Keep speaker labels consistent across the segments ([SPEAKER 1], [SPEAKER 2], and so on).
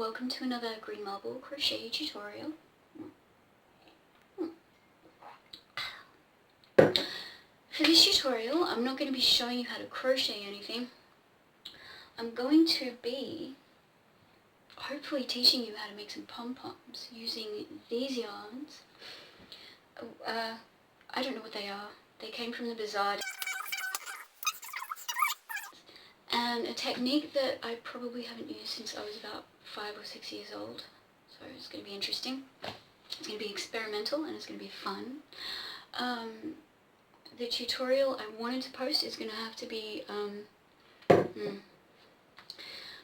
[SPEAKER 1] welcome to another green marble crochet tutorial. For this tutorial, I'm not going to be showing you how to crochet anything. I'm going to be hopefully teaching you how to make some pom-poms using these yarns. I don't know what they are. They came from the bazaar. And a technique that I probably haven't used since I was about 5 or 6 years old. So it's going to be interesting. It's going to be experimental and it's going to be fun. The tutorial I wanted to post is going to have to be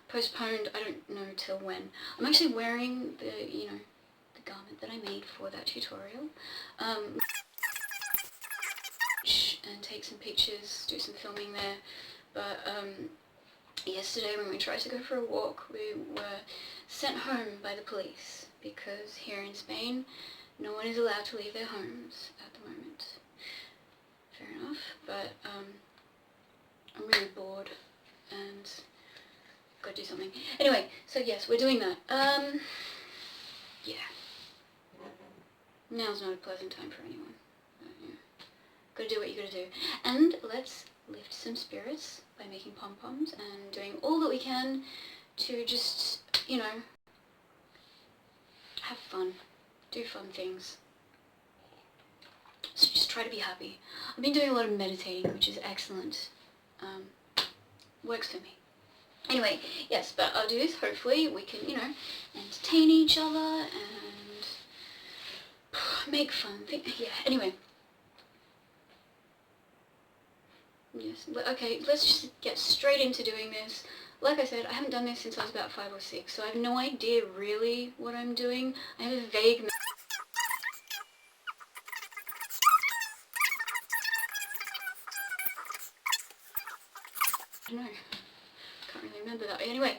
[SPEAKER 1] postponed. I don't know till when. I'm actually wearing the garment that I made for that tutorial. And take some pictures, do some filming there. But yesterday when we tried to go for a walk, we were sent home by the police because here in Spain, no one is allowed to leave their homes at the moment. Fair enough, but I'm really bored and got to do something. Anyway, so yes, we're doing that. Yeah. Now's not a pleasant time for anyone. But, yeah. Gotta do what you gotta do. And let's lift some spirits by making pom-poms and doing all that we can to just, have fun. Do fun things. So just try to be happy. I've been doing a lot of meditating, which is excellent. Works for me. Anyway, yes, but I'll do this. Hopefully we can, entertain each other and make fun. Yeah, anyway. Yes, okay, let's just get straight into doing this. Like I said, I haven't done this since I was about 5 or 6, so I have no idea really what I'm doing. I have a vague... I don't know. Can't really remember that. Anyway,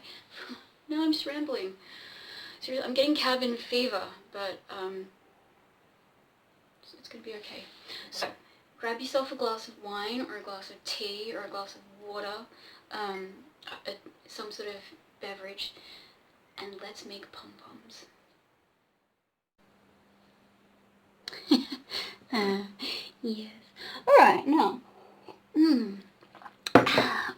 [SPEAKER 1] no, I'm just rambling. Seriously, I'm getting cabin fever, but it's gonna be okay. So, grab yourself a glass of wine or a glass of tea or a glass of water, some sort of beverage, and let's make pom-poms. Yes. Alright, now.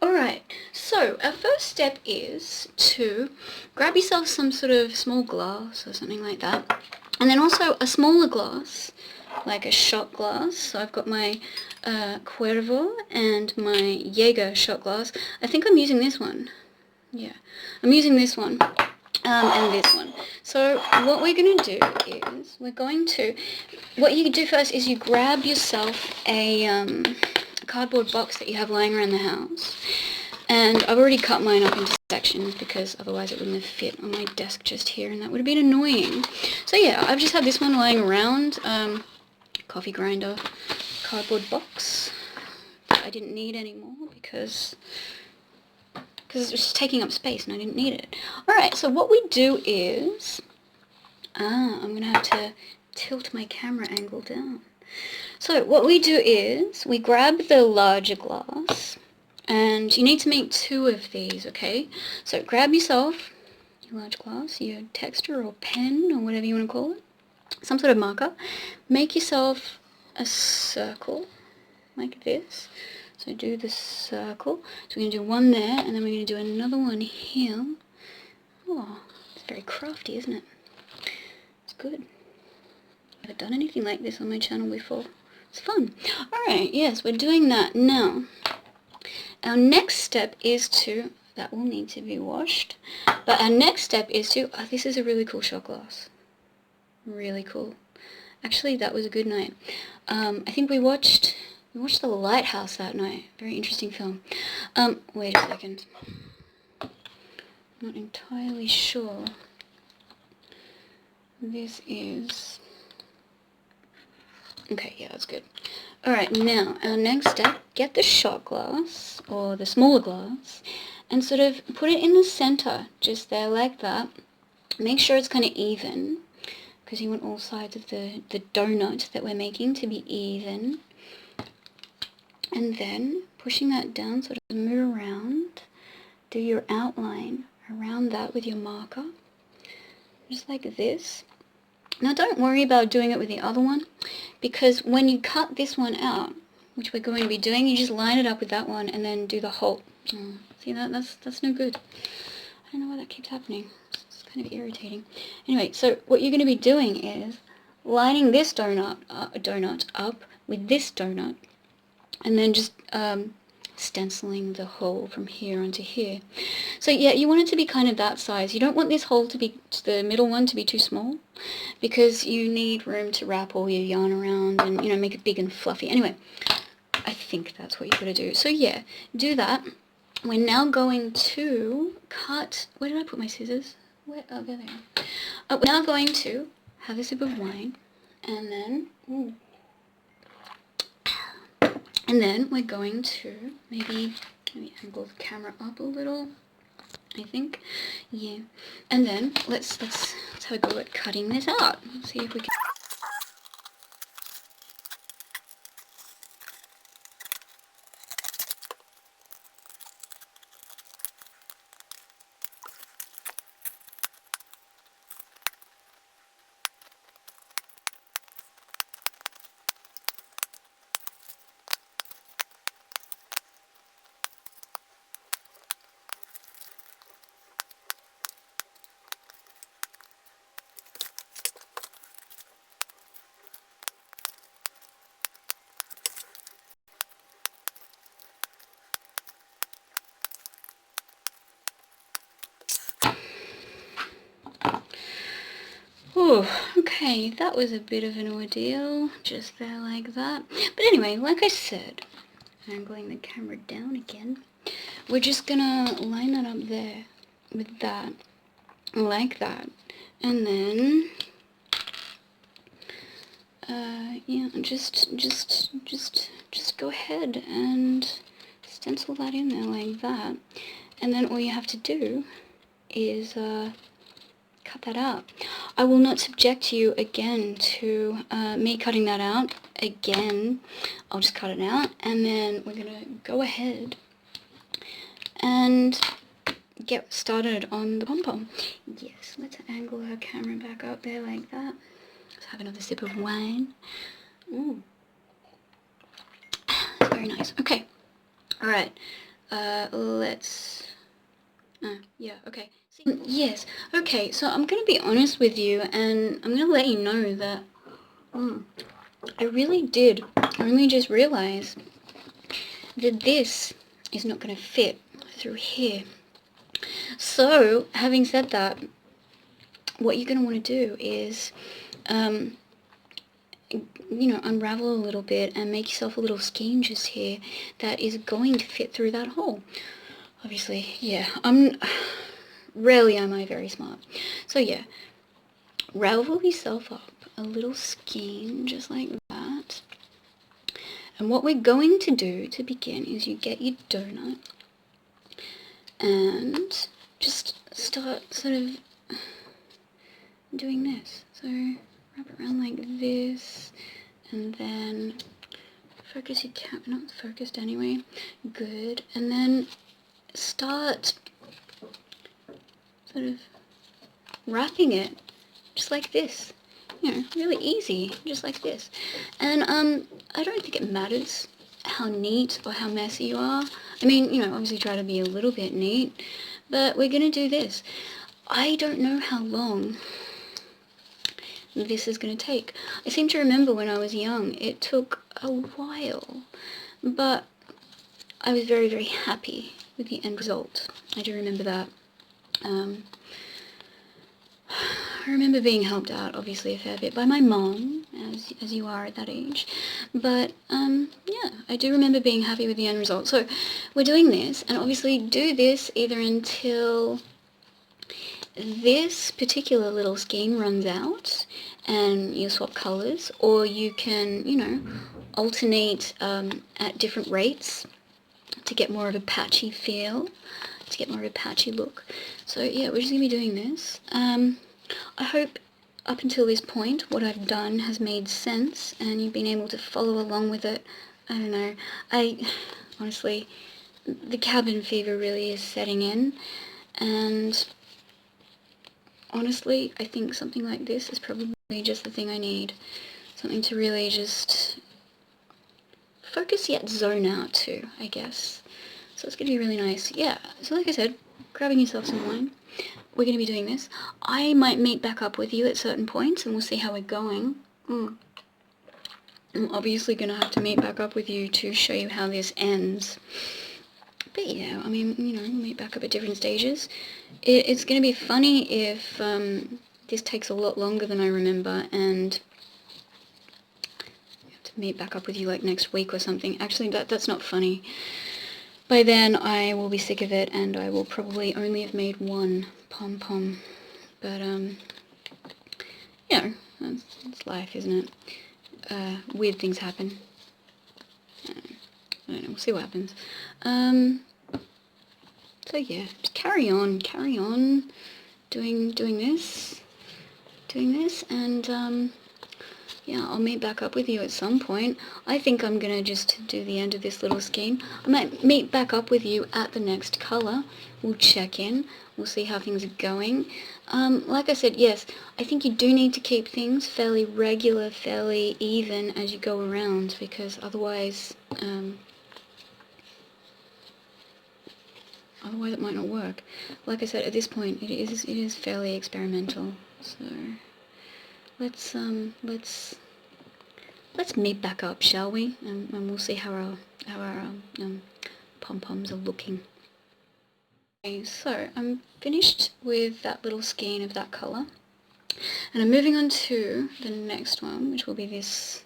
[SPEAKER 1] Alright, so our first step is to grab yourself some sort of small glass or something like that, and then also a smaller glass, like a shot glass. So I've got my Cuervo and my Jaeger shot glass. I think I'm using this one. Yeah, I'm using this one and this one. So what we're going to do is what you do first is you grab yourself a cardboard box that you have lying around the house. And I've already cut mine up into sections because otherwise it wouldn't have fit on my desk just here and that would have been annoying. So yeah, I've just had this one lying around, coffee grinder, cardboard box that I didn't need anymore because it was just taking up space and I didn't need it. Alright, so what we do is, I'm going to have to tilt my camera angle down. So what we do is, we grab the larger glass, and you need to make 2 of these, okay? So grab yourself your large glass, your texture or pen or whatever you want to call it, some sort of marker. Make yourself a circle like this. So do the circle. So we're going to do one there, and then we're going to do another one here. Oh, it's very crafty, isn't it? It's good. I've never done anything like this on my channel before. It's fun. Alright, yes, we're doing that now. Our next step is to, that will need to be washed, but our next step is to, this is a really cool shot glass. Really cool. Actually, that was a good night. I think we watched The Lighthouse that night. Very interesting film. Wait a second. Not entirely sure. This is... Okay, yeah, that's good. Alright, now, our next step, get the shot glass, or the smaller glass, and sort of put it in the center, just there like that. Make sure it's kind of even, because you want all sides of the donut that we're making to be even. And then, pushing that down, sort of move around, do your outline around that with your marker. just like this. Now don't worry about doing it with the other one, because when you cut this one out, which we're going to be doing, you just line it up with that one and then do the whole. Oh, see that? That's no good. I don't know why that keeps happening. It's kind of irritating. Anyway, so what you're going to be doing is lining this donut up with this donut, and then just stenciling the hole from here onto here. So yeah, you want it to be kind of that size. You don't want this hole to be, the middle one, to be too small, because you need room to wrap all your yarn around and, you know, make it big and fluffy. Anyway, I think that's what you've got to do. So yeah, do that. We're now going to cut, where did I put my scissors? Where, oh, there they are. We're now going to have a sip of wine, and then, and then we're going to maybe angle the camera up a little, I think. Yeah. And then let's have a go at cutting this out. Let's see if we can. Ooh, okay, that was a bit of an ordeal, just there like that. But anyway, like I said, angling the camera down again, we're just gonna line that up there with that, like that, and then, yeah, just go ahead and stencil that in there like that, and then all you have to do is, cut that out. I will not subject you again to me cutting that out again. I'll just cut it out, and then we're gonna go ahead and get started on the pom-pom. Yes, let's angle our camera back up there like that. Let's have another sip of wine. Ooh, that's very nice. Okay, all right. Let's. Yeah. Okay. Yes, okay, so I'm going to be honest with you, and I'm going to let you know that I only just realized that this is not going to fit through here. So, having said that, what you're going to want to do is, you know, unravel a little bit and make yourself a little skein just here that is going to fit through that hole. Obviously, yeah, rarely am I very smart. So yeah, ravel yourself up a little skein just like that. And what we're going to do to begin is you get your donut and just start sort of doing this. So wrap it around like this, and then focus your camera, not focused anyway, good, and then start sort of wrapping it just like this, you know, really easy, just like this. And I don't think it matters how neat or how messy you are. I mean, you know, obviously try to be a little bit neat, but we're gonna do this. I don't know how long this is gonna take. I seem to remember when I was young it took a while, but I was very, very happy with the end result. I do remember that. I remember being helped out, obviously, a fair bit by my mom, as you are at that age. But, yeah, I do remember being happy with the end result. So, we're doing this, and obviously do this either until this particular little skein runs out and you swap colours, or you can, you know, alternate at different rates to get more of a patchy feel, to get more of a patchy look. So yeah, we're just going to be doing this. I hope up until this point what I've done has made sense and you've been able to follow along with it. I don't know, honestly, the cabin fever really is setting in, and honestly, I think something like this is probably just the thing I need. Something to really just focus yet zone out to, I guess. So it's going to be really nice. Yeah, so like I said, grabbing yourself some wine. We're going to be doing this. I might meet back up with you at certain points and we'll see how we're going. I'm obviously going to have to meet back up with you to show you how this ends. But yeah, I mean, you know, we'll meet back up at different stages. It's going to be funny if this takes a lot longer than I remember and I have to meet back up with you like next week or something. Actually, that's not funny. By then I will be sick of it and I will probably only have made one pom-pom. But, you know, it's life, isn't it? Weird things happen. I don't know, we'll see what happens. So yeah, just carry on, doing this, and yeah, I'll meet back up with you at some point. I think I'm gonna just do the end of this little scheme. I might meet back up with you at the next colour. We'll check in, we'll see how things are going. Like I said, yes, I think you do need to keep things fairly regular, fairly even as you go around, because otherwise it might not work. Like I said, at this point, it is fairly experimental. So let's meet back up, shall we? And we'll see how our pom-poms are looking. Okay, so I'm finished with that little skein of that colour, and I'm moving on to the next one, which will be this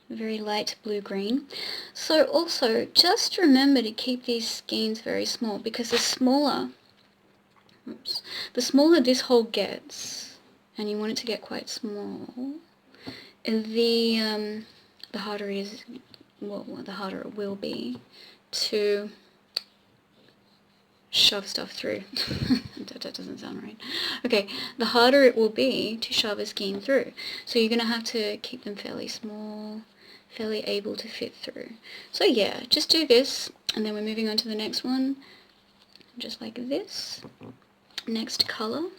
[SPEAKER 1] very light blue-green. So also, just remember to keep these skeins very small, because the smaller this hole gets, and you want it to get quite small, the harder it is, well, the harder it will be to shove stuff through. That doesn't sound right. Okay, the harder it will be to shove a skein through. So you're going to have to keep them fairly small, fairly able to fit through. So yeah, just do this, and then we're moving on to the next one, just like this. Next colour.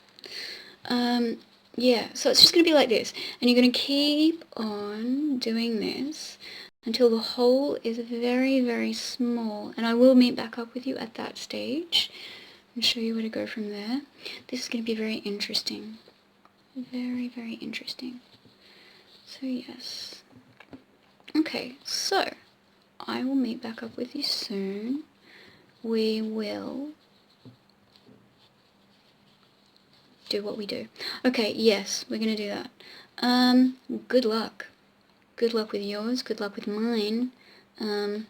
[SPEAKER 1] Yeah, so it's just going to be like this, and you're going to keep on doing this until the hole is very, very small, and I will meet back up with you at that stage and show you where to go from there. This is going to be very interesting. Very, very interesting. So yes. Okay, so I will meet back up with you soon. We will do what we do. Okay, yes, we're going to do that. Good luck. Good luck with yours, good luck with mine. And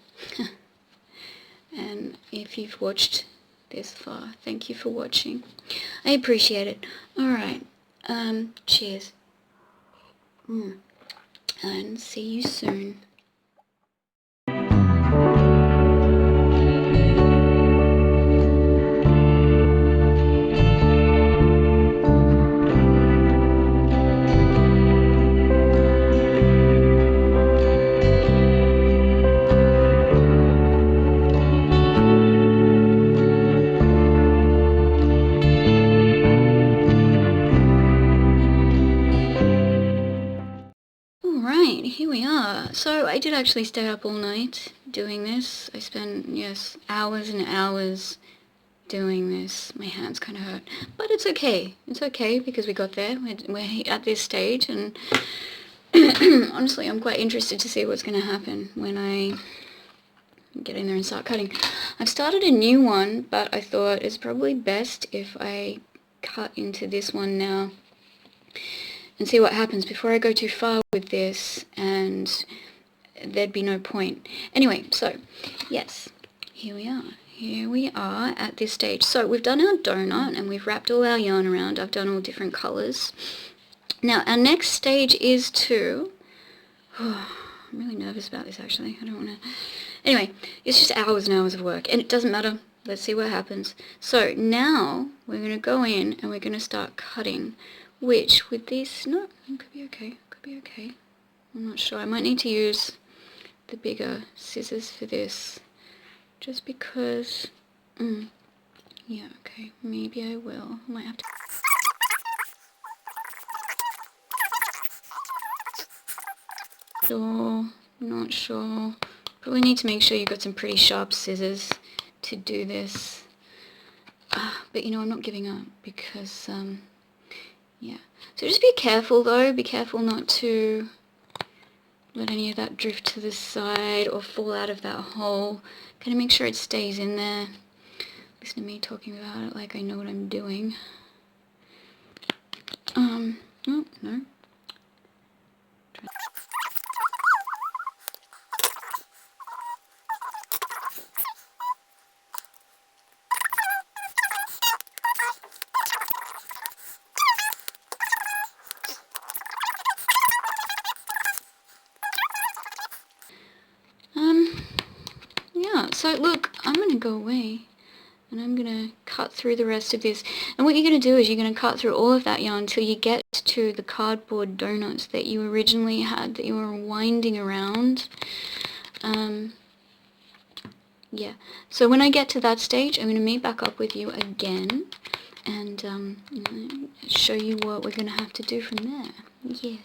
[SPEAKER 1] if you've watched this far, thank you for watching. I appreciate it. Alright, cheers. And see you soon. Here we are. So I did actually stay up all night doing this. I spent, yes, hours and hours doing this. My hands kind of hurt. But it's okay. It's okay because we got there. We're at this stage, and honestly, I'm quite interested to see what's going to happen when I get in there and start cutting. I've started a new one, but I thought it's probably best if I cut into this one now and see what happens before I go too far with this, and there'd be no point. Anyway, so, yes, here we are. Here we are at this stage. So we've done our donut, and we've wrapped all our yarn around. I've done all different colours. Now, our next stage is to... I'm really nervous about this, actually. I don't want to... Anyway, it's just hours and hours of work, and it doesn't matter. Let's see what happens. So now we're going to go in, and we're going to start cutting. Which, with this, no, it could be okay, could be okay. I'm not sure. I might need to use the bigger scissors for this, just because, yeah, okay, maybe I will. I might have to. Sure, not sure. Probably need to make sure you've got some pretty sharp scissors to do this. But you know, I'm not giving up because, yeah. So just be careful though, be careful not to let any of that drift to the side or fall out of that hole. Kind of make sure it stays in there. Listen to me talking about it like I know what I'm doing. Oh, no. Yeah, so look, I'm going to go away and I'm going to cut through the rest of this. And what you're going to do is you're going to cut through all of that yarn until you get to the cardboard donuts that you originally had, that you were winding around. Yeah, so when I get to that stage, I'm going to meet back up with you again and show you what we're going to have to do from there. Yes.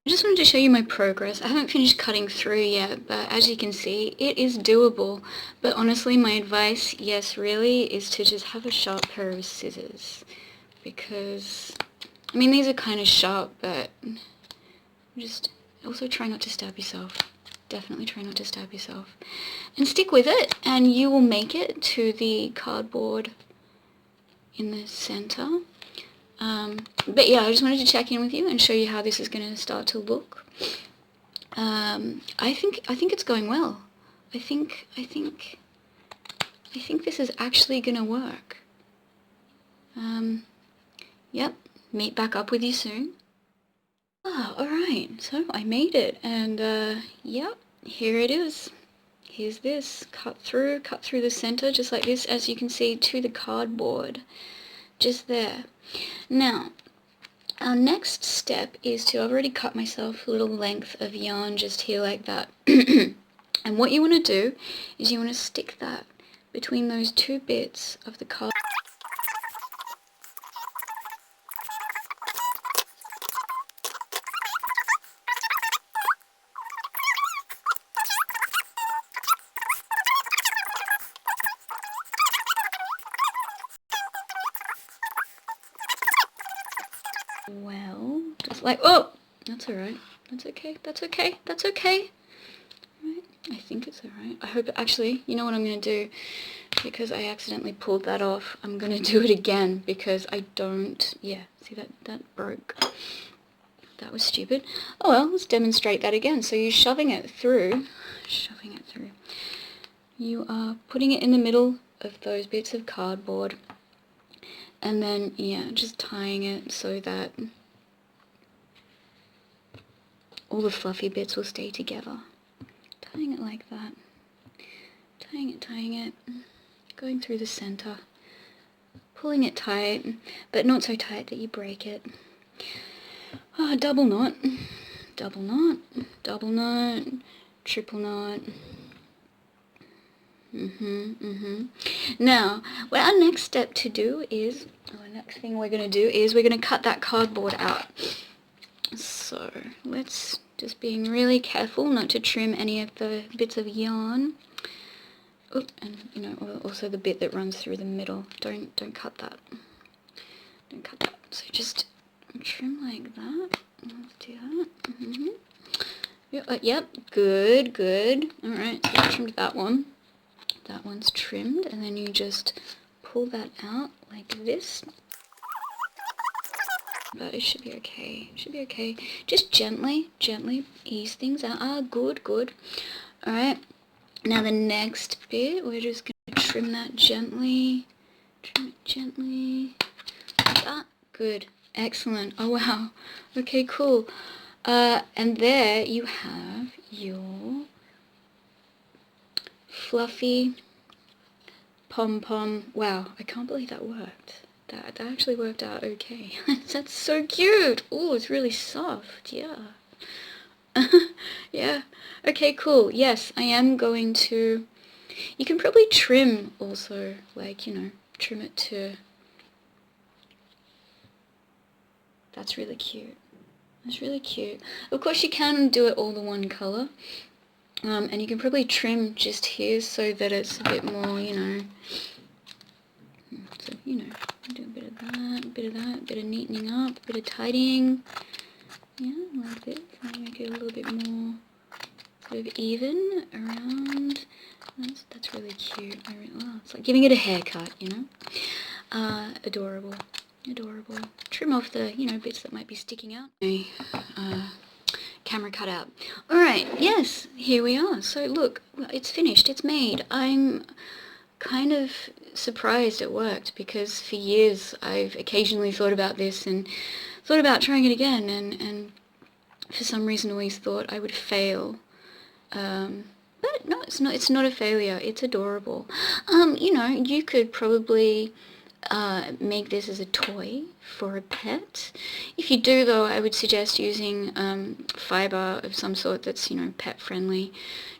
[SPEAKER 1] I just wanted to show you my progress. I haven't finished cutting through yet, but as you can see, it is doable. But honestly, my advice, yes, really, is to just have a sharp pair of scissors. Because, I mean, these are kind of sharp, but just also try not to stab yourself. Definitely try not to stab yourself. And stick with it, and you will make it to the cardboard in the center. But yeah, I just wanted to check in with you and show you how this is going to start to look. I think it's going well. I think this is actually going to work. Yep, meet back up with you soon. Alright, so I made it, and yep, here it is. Here's this, cut through the center, just like this, as you can see, to the cardboard. Just there. Now, our next step is to, I've already cut myself a little length of yarn just here like that. And what you want to do is you want to stick that between those two bits of the card. Well, just like, oh, that's alright. That's okay. That's okay. That's okay. Right. I think it's alright. I hope, actually, you know what I'm going to do? Because I accidentally pulled that off, I'm going to do it again because I don't, yeah, see that broke. That was stupid. Oh well, let's demonstrate that again. So you're shoving it through. You are putting it in the middle of those bits of cardboard. And then, yeah, just tying it so that all the fluffy bits will stay together. Tying it like that. Tying it. Going through the center. Pulling it tight, but not so tight that you break it. Oh, double knot. Double knot. Double knot. Triple knot. Now, what our next step to do is, the next thing we're going to do is we're going to cut that cardboard out. So, let's just being really careful not to trim any of the bits of yarn. Oh, and you know, also the bit that runs through the middle. Don't cut that. Don't cut that. So just trim like that. Let's do that. Yep, good. Alright, so I trimmed that one. That one's trimmed, and then you just pull that out like this. But it should be okay. Just gently ease things out. Good. Alright, now the next bit, we're just going to trim that gently. Trim it gently. Like that. Good. Excellent. Oh wow. Okay, cool. And there you have your fluffy pom-pom. Wow, I can't believe that worked. That actually worked out okay. That's so cute. Oh, it's really soft. Yeah. Yeah. Okay, cool. Yes, I am going to... You can probably trim also, like, you know, trim it to... That's really cute. That's really cute. Of course you can do it all the one colour. And you can probably trim just here so that it's a bit more, you know, so, you know, do a bit of that, a bit of that, a bit of neatening up, a bit of tidying, yeah, like this, and make it a little bit more sort of even around. That's really cute. Well, it's like giving it a haircut, you know. Adorable, adorable. Trim off the, you know, bits that might be sticking out. Camera cut out. Alright, yes, here we are. So look, it's finished, it's made. I'm kind of surprised it worked, because for years I've occasionally thought about this and thought about trying it again, and for some reason always thought I would fail. But no, it's not a failure, it's adorable. You know, you could probably make this as a toy for a pet. If you do, though, I would suggest using fibre of some sort that's, you know, pet friendly,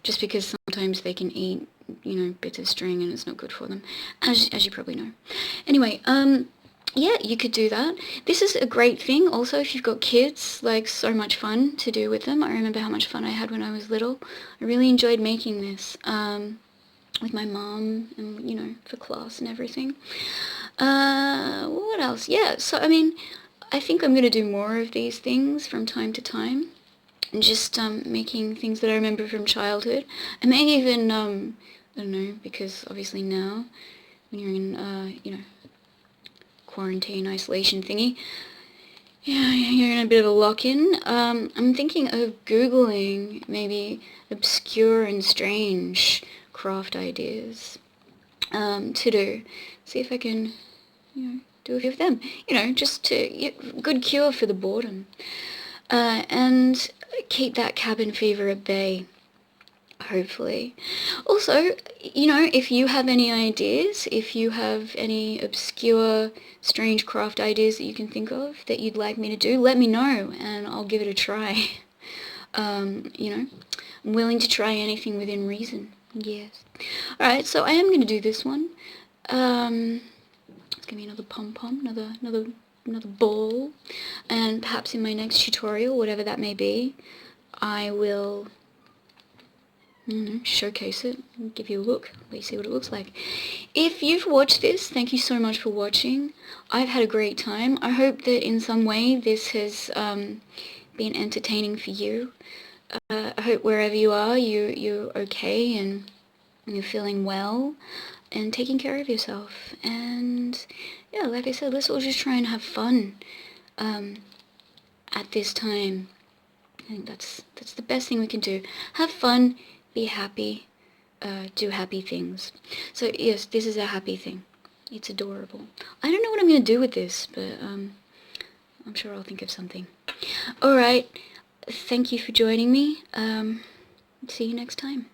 [SPEAKER 1] just because sometimes they can eat, you know, bits of string and it's not good for them, as you probably know. Anyway, yeah, you could do that. This is a great thing also if you've got kids, like so much fun to do with them. I remember how much fun I had when I was little. I really enjoyed making this with my mom and, you know, for class and everything. What else? Yeah, so I mean, I think I'm going to do more of these things from time to time. And just making things that I remember from childhood. I may even, I don't know, because obviously now, when you're in, you know, quarantine, isolation thingy, yeah, you're in a bit of a lock-in. I'm thinking of Googling maybe obscure and strange craft ideas to do. See if I can, you know, do a few of them. You know, just to, yeah, good cure for the boredom. And keep that cabin fever at bay, hopefully. Also, you know, if you have any ideas, if you have any obscure, strange craft ideas that you can think of that you'd like me to do, let me know and I'll give it a try. You know, I'm willing to try anything within reason. Yes. Alright, so I am going to do this one. Let's give me another pom-pom, another ball, and perhaps in my next tutorial, whatever that may be, I will, you know, showcase it and give you a look, let you see what it looks like. If you've watched this, thank you so much for watching. I've had a great time. I hope that in some way this has been entertaining for you. I hope wherever you are, you're okay and you're feeling well and taking care of yourself. And yeah, like I said, let's all just try and have fun at this time. I think that's the best thing we can do. Have fun, be happy, do happy things. So yes, this is a happy thing. It's adorable. I don't know what I'm going to do with this, but I'm sure I'll think of something. Alright, thank you for joining me. See you next time.